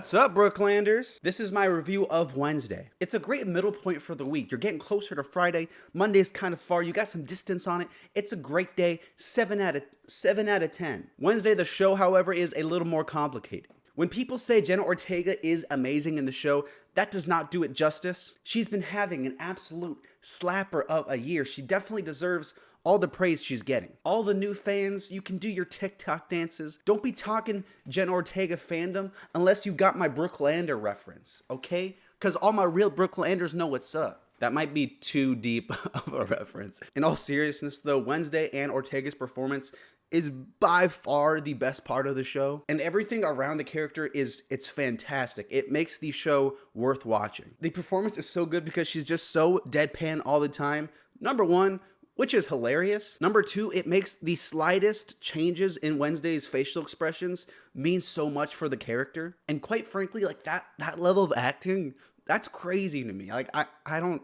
What's up, Brooklanders? This is my review of Wednesday. It's a great middle point for the week. You're getting closer to Friday. Monday's kind of far. You got some distance on it. It's a great day. 7 out of 10. Wednesday, the show, however, is a little more complicated. When people say Jenna Ortega is amazing in the show, that does not do it justice. She's been having an absolute slapper of a year. She definitely deserves all the praise she's getting. All the new fans, you can do your TikTok dances. Don't be talking Jenna Ortega fandom unless you got my Brooklander reference, okay? Because all my real Brooklanders know what's up. That might be too deep of a reference. In all seriousness though, Wednesday and Ortega's performance is by far the best part of the show, and everything around the character it's fantastic. It makes the show worth watching. The performance is so good because she's just so deadpan all the time. Number one, which is hilarious. Number two, it makes the slightest changes in Wednesday's facial expressions mean so much for the character. And quite frankly, like that level of acting, that's crazy to me. Like I don't,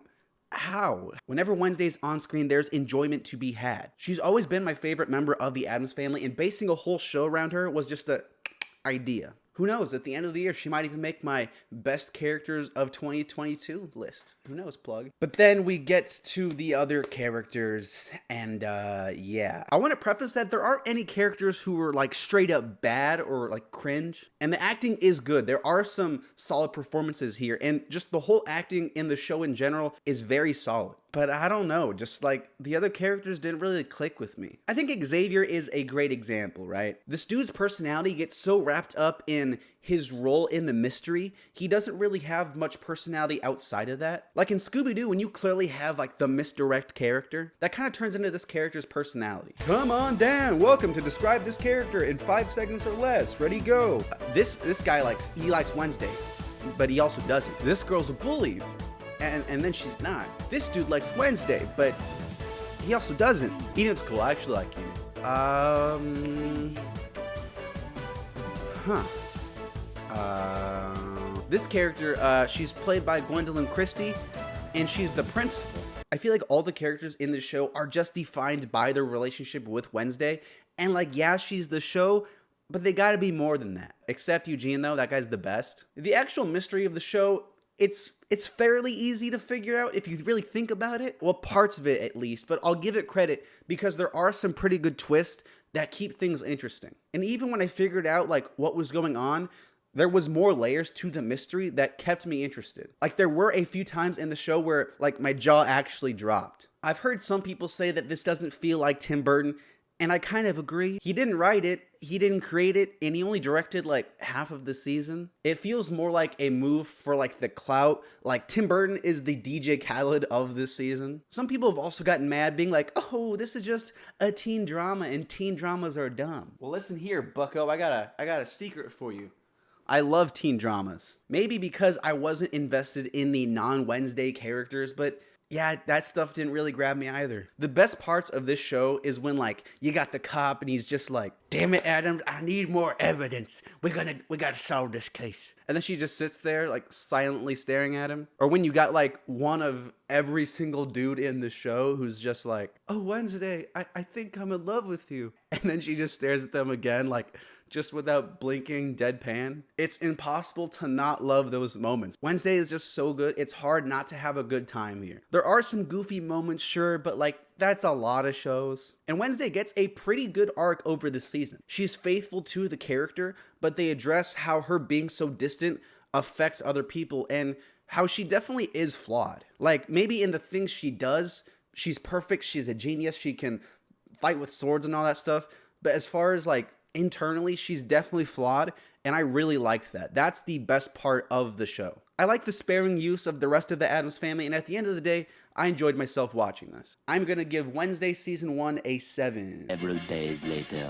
how? Whenever Wednesday's on screen, there's enjoyment to be had. She's always been my favorite member of the Addams family, and basing a whole show around her was just a idea. Who knows, at the end of the year, she might even make my best characters of 2022 list. Who knows, plug. But then we get to the other characters, and yeah. I want to preface that there aren't any characters who are like straight up bad or like cringe. And the acting is good. There are some solid performances here, and just the whole acting in the show in general is very solid. But I don't know, just like the other characters didn't really click with me. I think Xavier is a great example, right? This dude's personality gets so wrapped up in his role in the mystery, he doesn't really have much personality outside of that. Like in Scooby-Doo, when you clearly have like the misdirect character, that kind of turns into this character's personality. Come on down, welcome to describe this character in 5 seconds or less. Ready, go. This guy likes Wednesday, but he also doesn't. This girl's a bully. And then she's not. This dude likes Wednesday, but he also doesn't. Eden's cool. I actually like Eden. This character, she's played by Gwendolyn Christie, and she's the principal. I feel like all the characters in the show are just defined by their relationship with Wednesday. And like, yeah, she's the show, but they gotta be more than that. Except Eugene, though. That guy's the best. The actual mystery of the show, it's fairly easy to figure out if you really think about it. Well, parts of it at least, but I'll give it credit because there are some pretty good twists that keep things interesting. And even when I figured out like what was going on, there was more layers to the mystery that kept me interested. Like there were a few times in the show where like my jaw actually dropped. I've heard some people say that this doesn't feel like Tim Burton, and I kind of agree. He didn't write it, he didn't create it, and he only directed like half of the season. It feels more like a move for like the clout. Like Tim Burton is the DJ Khaled of this season. Some people have also gotten mad being like, oh, this is just a teen drama and teen dramas are dumb. Well, listen here, bucko, I got a secret for you. I love teen dramas. Maybe because I wasn't invested in the non-Wednesday characters, but yeah, that stuff didn't really grab me either. The best parts of this show is when like you got the cop and he's just like, damn it, Adams, I need more evidence. We gotta solve this case. And then she just sits there like silently staring at him. Or when you got like one of every single dude in the show who's just like, oh, Wednesday, I think I'm in love with you. And then she just stares at them again like just without blinking, deadpan. It's impossible to not love those moments. Wednesday is just so good, it's hard not to have a good time here. There are some goofy moments, sure, but like, that's a lot of shows. And Wednesday gets a pretty good arc over the season. She's faithful to the character, but they address how her being so distant affects other people and how she definitely is flawed. Like, maybe in the things she does, she's perfect, she's a genius, she can fight with swords and all that stuff, but as far as like, internally, she's definitely flawed, and I really liked that. That's the best part of the show. I like the sparing use of the rest of the Addams family, and at the end of the day, I enjoyed myself watching this. I'm gonna give Wednesday Season 1 a 7. Several days later.